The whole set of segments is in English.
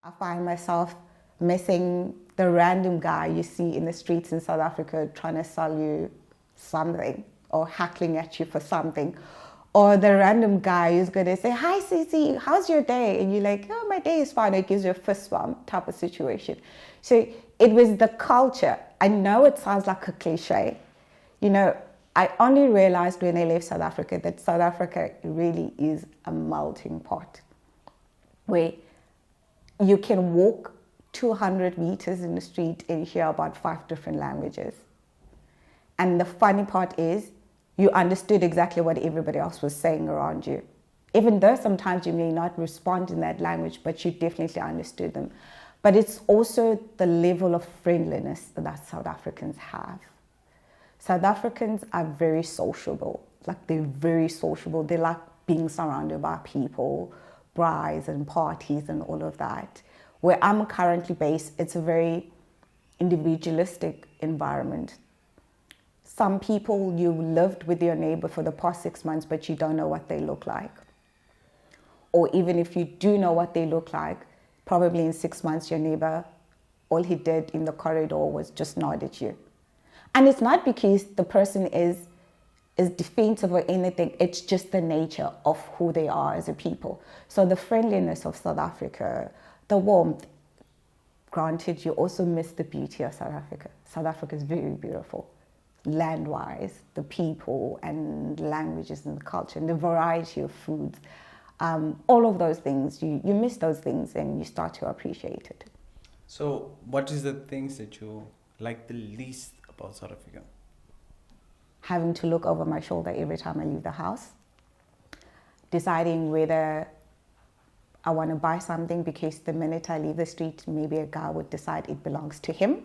I find myself missing the random guy you see in the streets in South Africa trying to sell you something or heckling at you for something. Or the random guy who's going to say, "Hi, Cici, how's your day?" And you're like, "Oh, my day is fine." It gives you a fist bump type of situation. So it was the culture. I know it sounds like a cliche. You know, I only realized when I left South Africa that South Africa really is a melting pot where you can walk 200 meters in the street and hear about 5 different languages. And the funny part is, you understood exactly what everybody else was saying around you. Even though sometimes you may not respond in that language, but you definitely understood them. But it's also the level of friendliness that South Africans have. South Africans are very sociable. Like, they're very sociable. They like being surrounded by people, brides and parties and all of that. Where I'm currently based, it's a very individualistic environment. Some people, you lived with your neighbor for the past 6 months, but you don't know what they look like. Or even if you do know what they look like, probably in 6 months, your neighbor, all he did in the corridor was just nod at you. And it's not because the person is defensive or anything. It's just the nature of who they are as a people. So the friendliness of South Africa, the warmth, granted, you also miss the beauty of South Africa. South Africa is very beautiful. Land-wise, the people and languages and the culture and the variety of foods, all of those things, you miss those things and you start to appreciate it. So what is the things that you like the least about South Africa? Having to look over my shoulder every time I leave the house, deciding whether I want to buy something because the minute I leave the street, maybe a guy would decide it belongs to him.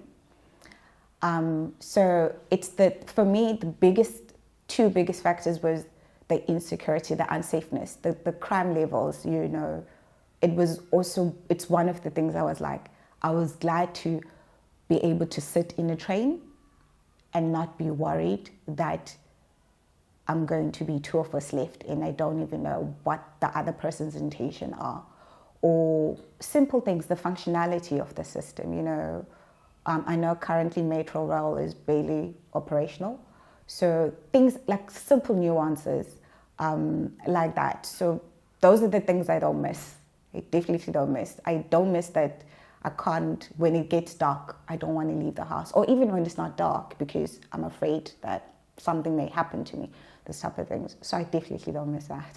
So it's for me, the two biggest factors was the insecurity, the unsafeness, the crime levels, you know. It's one of the things I was like, I was glad to be able to sit in a train and not be worried that I'm going to be 2 of us left and I don't even know what the other person's intention are. Or simple things, the functionality of the system, you know. I know currently Metro Rail is barely operational. So things like simple nuances like that. So those are the things I don't miss. I definitely don't miss. I don't miss that I can't, when it gets dark, I don't want to leave the house. Or even when it's not dark, because I'm afraid that something may happen to me, this type of things. So I definitely don't miss that.